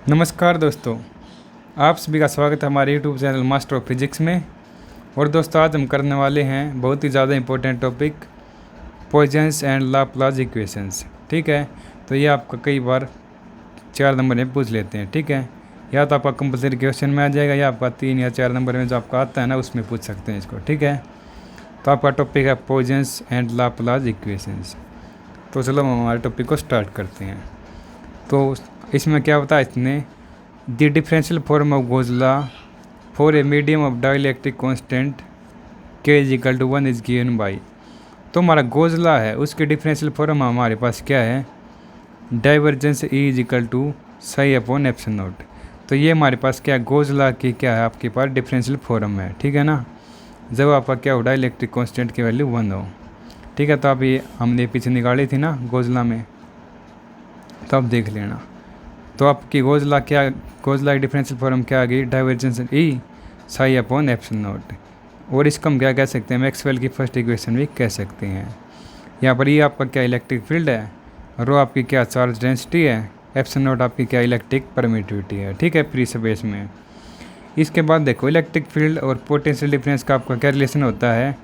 नमस्कार दोस्तों, आप सभी का स्वागत है हमारे YouTube channel master of physics में। और दोस्तों, आज हम करने वाले हैं बहुत ही ज़्यादा important topic, Poisson's and Laplace equations. ठीक है, तो ये आपका कई बार 4 नंबर में पूछ लेते हैं। ठीक है, या तो आपका कंपलसरी क्वेश्चन में आ जाएगा या आपका 3 या 4 नंबर में जो आपका आता है ना, उसमें पूछ सकते हैं इसको। ठीक है, तो आपका टॉपिक है पॉइजन्स एंड लाप्लास इक्वेशंस। तो चलो हम हमारे टॉपिक को स्टार्ट करते हैं। तो इसमें क्या बताया इसने, the differential form of Gauss law for a medium of dielectric constant K is equal to 1 is given by. तो हमारा गोजला है, उसके डिफरेंशियल फॉर्म हमारे पास क्या है, divergence E is equal to psi upon epsilon naught. तो ये हमारे पास क्या है, गोजला की क्या है आपके पास डिफरेंशियल फॉर्म है। ठीक है ना, जब आपका क्या हो, डाइलेक्ट्रिक कांस्टेंट की वैल्यू 1 हो। ठीक है, तो आप ये हमने पीछे निकाली थी ना गोजला में, तो आप देख लेना। तो आपकी गोजला की डिफरेंशियल फॉर्म क्या आ गई, divergence E Sai upon epsilon not. और इसको हम क्या कह सकते हैं, मैक्सवेल की फर्स्ट इक्वेशन भी कह सकते हैं। यहाँ पर ये आपका क्या इलेक्ट्रिक फील्ड है, रो आपकी क्या चार्ज डेंसिटी है, एप्सिलॉन नॉट आपकी क्या इलेक्ट्रिक परमिटिविटी है। ठीक है, फ्री स्पेस में। इसके बाद देखो, इलेक्ट्रिक फील्ड और पोटेंशियल डिफरेंस का आपका क्या रिलेशन होता है,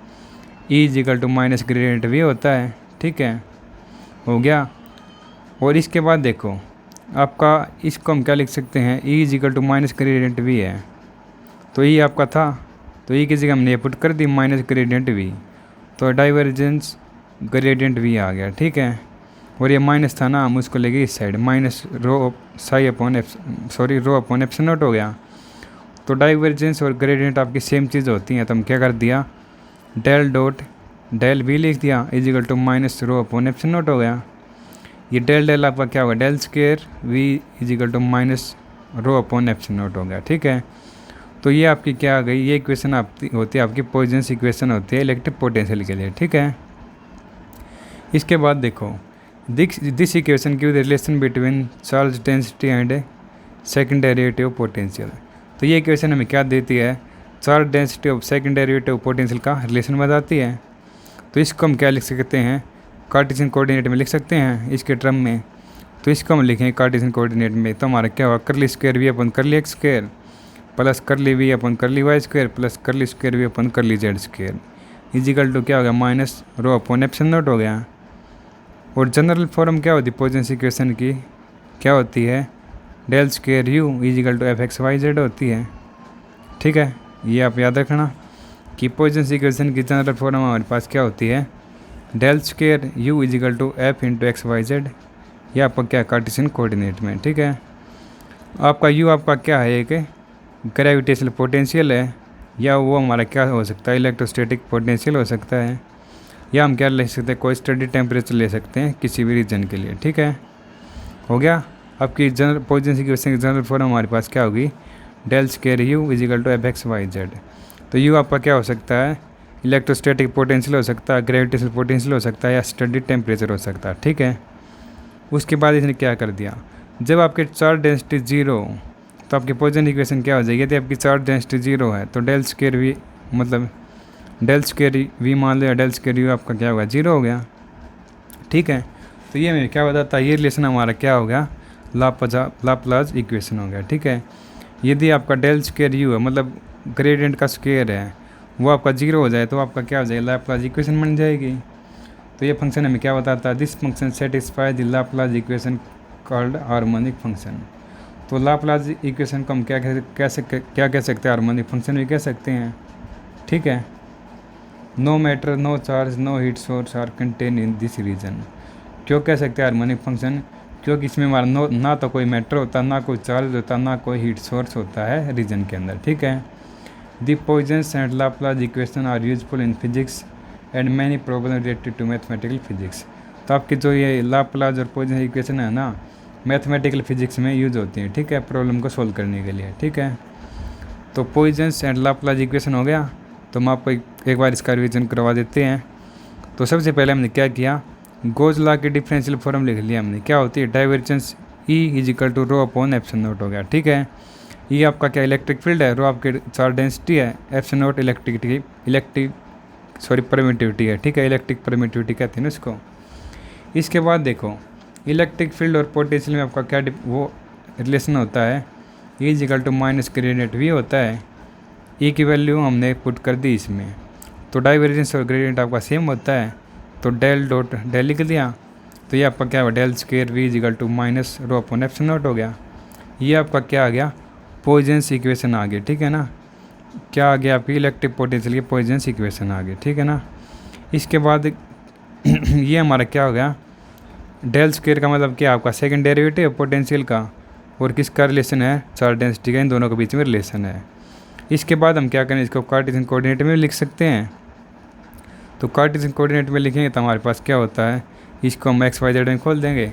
E is equal to minus gradient V होता है। ठीक है, हो गया। और इसके बाद देखो आपका, इसको हम क्या लिख सकते हैं, E is equal to minus gradient V है। तो ई आपका था, तो ई की जगह हमने पुट कर दी माइनस ग्रेडियंट वी, तो डाइवर्जेंस ग्रेडियंट वी आ गया। ठीक है, और ये माइनस था ना, हम उसको लेंगे इस side, minus rho psi upon rho upon epsilon naught हो गया। तो डाइवर्जेंस और ग्रेडियंट आपकी सेम चीज़ होती हैं, तो हम क्या कर दिया, डेल डॉट डेल वी लिख दिया is equal to minus rho upon epsilon naught हो गया। ये डेल डेल आपका क्या होगा, del square V is equal to minus rho upon epsilon naught हो गया। ठीक है, तो ये आपकी क्या आ गई, ये इक्वेशन आपकी होती है, आपकी पॉइजन्स इक्वेशन होती है इलेक्ट्रिक पोटेंशियल के लिए। ठीक है, इसके बाद देखो, दिस इक्वेशन की relation between charge density and second derivative potential. तो ये इक्वेशन हमें क्या देती है, charge density of second derivative potential का रिलेशन बताती है। तो इसको हम क्या लिख सकते हैं, कार्टेशियन कोऑर्डिनेट में लिख सकते हैं इसके टर्म में। तो इसको हम लिखेंगे कार्टेशियन कोऑर्डिनेट में, तो हमारा क्या होगा, करली square v upon curly x square plus curly v upon curly y square plus curly square v upon curly z square equal to क्या हो गया, minus rho upon epsilon naught हो गया। और जनरल फॉर्म क्या होती है पॉइजन्स इक्वेशन की, क्या होती है, del square u is equal to f x y z होती है। ठीक है, ये आप याद रखना कि पॉइजन्स इक्वेशन की जनरल फॉर्म हमारे पास क्या होती है, del square u is equal to f into x y z. ये आपका क्या कार्टेशियन कोऑर्डिनेट में। ठीक है, आपका यू आपका क्या है, एक ग्रेविटेशनल पोटेंशियल है, या वो हमारा क्या हो सकता है, इलेक्ट्रोस्टैटिक पोटेंशियल हो सकता है, या हम क्या ले सकते हैं, कोई स्टडी टेम्परेचर ले सकते हैं किसी भी रीजन के लिए। ठीक है, हो गया। आपकी जनरल पॉइजन्स इक्वेशन की जनरल फॉर्म हमारे पास क्या होगी, del square u is equal to f x y z. तो यू आपका क्या हो सकता है, इलेक्ट्रोस्टैटिक पोटेंशियल हो सकता है, ग्रेविटेशनल पोटेंशियल हो सकता है, या स्टडी टेम्परेचर हो सकता है। ठीक है, उसके बाद इसने क्या कर दिया, जब आपके चार्ज डेंसिटी 0 तो आपकी पॉइजन इक्वेशन क्या हो जाएगी, यदि आपकी चार्ज डेंसिटी 0 है तो डेल स्क्वायर वी मतलब डेल स्क्वायर वी मान लो, या डेल स्क्वायर यू आपका क्या होगा, 0 हो गया। ठीक है, तो ये हमें क्या बताता है, ये रिलेशन हमारा क्या हो गया, लाप्लास इक्वेशन हो गया। ठीक है, यदि आपका डेल स्क्वायर यू है, मतलब ग्रेडियंट का स्क्वायर है, वो आपका 0 हो जाए तो आपका क्या हो जाएगा, लाप्लास इक्वेशन बन जाएगी। तो ये फंक्शन हमें क्या बताता है, this function satisfy the Laplace equation called harmonic function. तो लाप्लास इक्वेशन को हम क्या कह सकते हैं, हार्मोनिक फंक्शन भी कह सकते हैं। ठीक है, no matter no charge no heat source are contain in this region. क्यों कह सकते हैं हार्मोनिक फंक्शन, क्योंकि इसमें हमारा ना तो कोई मैटर होता, ना कोई चार्ज होता, ना कोई हीट सोर्स होता है रीजन के अंदर। ठीक है, the Poisson's and Laplace equation are useful in physics and many problem related to mathematical physics. तो आपकी जो ये लाप्लास और पॉइजन इक्वेशन है ना, मैथमेटिकल फिजिक्स में यूज होती है। ठीक है, प्रॉब्लम को सोल्व करने के लिए। ठीक है, तो पॉइजन्स एंड लाप्लास इक्वेशन हो गया, तो हम आपको एक बार इसका रिवीजन करवा देते हैं। तो सबसे पहले हमने क्या किया, गोज लॉ की डिफरेंशियल फॉर्म लिख लिया हमने, क्या होती है, divergence E is equal to rho upon epsilon naught हो गया। ठीक है, ये आपका क्या इलेक्ट्रिक फील्ड है, रो आपके चार्ज डेंसिटी है, एप्सिलॉन नॉट परमिटिविटी है। ठीक है, इलेक्ट्रिक परमिटिविटी कहते हैं ना इसको। इसके बाद देखो, इलेक्ट्रिक फील्ड और पोटेंशियल में आपका क्या वो रिलेशन होता है E is equal to minus gradient V होता है। E की वैल्यू हमने पुट कर दी इसमें, तो डाइवर्जेंस और ग्रेडियंट आपका सेम होता है, तो डेल डॉट डेल लिख दिया, तो ये आपका क्या हुआ, del square V is equal to minus rho upon epsilon naught हो गया। ये आपका क्या आ गया, पॉइजन्स इक्वेशन आ गई, ठीक है ना। क्या आ गया, आपकी इलेक्ट्रिक पोटेंशियल की पॉइजन्स इक्वेशन आ गई, ठीक है ना। इसके बाद ये हमारा क्या हो गया, डेल स्क्वायर का मतलब क्या, आपका सेकंड डेरिवेटिव पोटेंशियल का, और किसका रिलेशन है, चार्ज डेंसिटी का, इन दोनों के बीच में रिलेशन है। इसके बाद हम क्या करें, इसको कार्टेशियन कोऑर्डिनेट में लिख सकते हैं। तो कार्टेशियन कोऑर्डिनेट में लिखेंगे तो हमारे पास क्या होता है, इसको हम एक्स वाई जेड में खोल देंगे,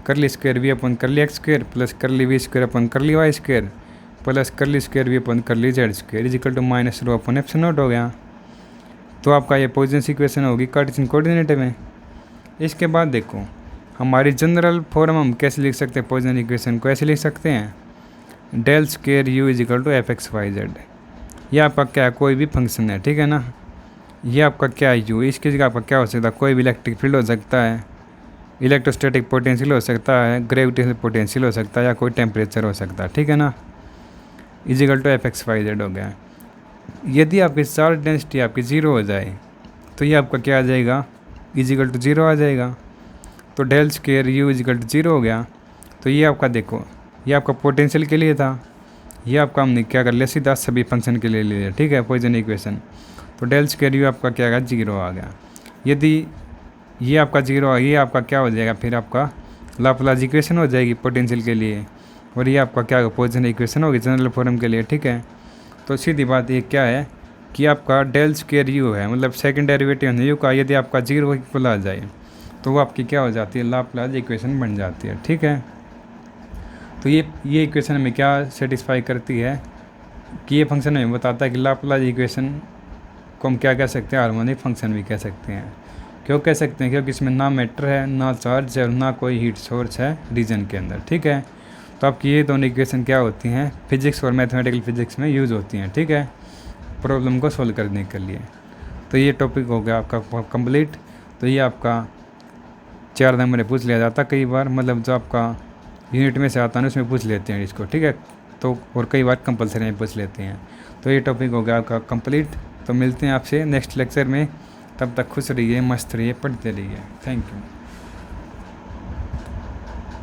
करली square v upon curly x square plus curly v square upon curly y square plus curly square v upon curly z square equal to minus rho upon epsilon naught हो गया। तो आपका ये Poisson's equation होगी Cartesian coordinate में। इसके बाद देखो, हमारी जनरल फॉर्म हम कैसे लिख सकते हैं, पॉइजन इक्वेशन को ऐसे लिख सकते हैं, del square u is equal to f x y z. ये आपका क्या है, कोई भी फंक्शन है, ठीक है ना। ये आपका क्या है, यू, इसकी जगह आपका क्या हो सकता है, कोई भी इलेक्ट्रिक फील्ड हो सकता है, इलेक्ट्रोस्टैटिक पोटेंशियल हो सकता है, ग्रेविटेशनल पोटेंशियल हो सकता है, या कोई टेम्परेचर हो सकता है, ठीक है ना। Is equal to f x y z हो गया। यदि आपकी चार्ज डेंसिटी आपकी ज़ीरो हो जाए तो ये आपका क्या आ जाएगा, इजिकल टू ज़ीरो आ जाएगा। तो del square u is equal to zero हो गया। तो ये आपका देखो, ये आपका पोटेंशियल के लिए था, ये आपका हमने क्या कर लिया, सीधा सभी फंक्शन के लिए ले लिया, ठीक है, पॉइजन इक्वेशन। तो डेल स्क्वायर यू आपका क्या आ गया, जीरो आ गया। यदि ये आपका जीरो आ, ये आपका क्या हो जाएगा, फिर आपका लाप्लास इक्वेशन हो जाएगी पोटेंशियल के लिए, और ये आपका क्या होगा, पॉइजन इक्वेशन होगी जनरल फॉर्म के लिए, ठीक है। तो सीधी बात ये क्या है कि आपका डेल स्क्वायर यू है, मतलब सेकंड डेरिवेटिव है यू का, यदि आपका जीरो इक्वल आ जाए तो वो आपकी क्या हो जाती है, लाप्लास इक्वेशन बन जाती है, ठीक है। तो ये इक्वेशन हमें क्या सेटिस्फाई करती है कि ये फंक्शन हमें बताता है कि लाप्लास इक्वेशन को हम क्या कह सकते हैं, हार्मोनिक फंक्शन भी कह सकते हैं। क्यों कह सकते हैं, क्योंकि इसमें ना मैटर है, ना चार्ज है, और ना कोई हीट सोर्स है रीजन के अंदर, ठीक है। तो आपकी ये दोनों इक्वेशन क्या होती हैं, फिजिक्स और मैथमेटिकल फिजिक्स में यूज़ होती हैं, ठीक है, प्रॉब्लम को सोल्व करने के लिए। तो ये टॉपिक हो गया आपका कंप्लीट। तो ये आपका 4 नंबर पूछ लिया जाता कई बार, मतलब जो आपका यूनिट में से आता है उसमें पूछ लेते हैं इसको, ठीक है। तो और कई बार कंपलसरी में पूछ लेते हैं। तो ये टॉपिक हो गया आपका कंप्लीट। तो मिलते हैं आपसे नेक्स्ट लेक्चर में, तब तक खुश रहिए, मस्त रहिए, पढ़ते रहिए। Thank you.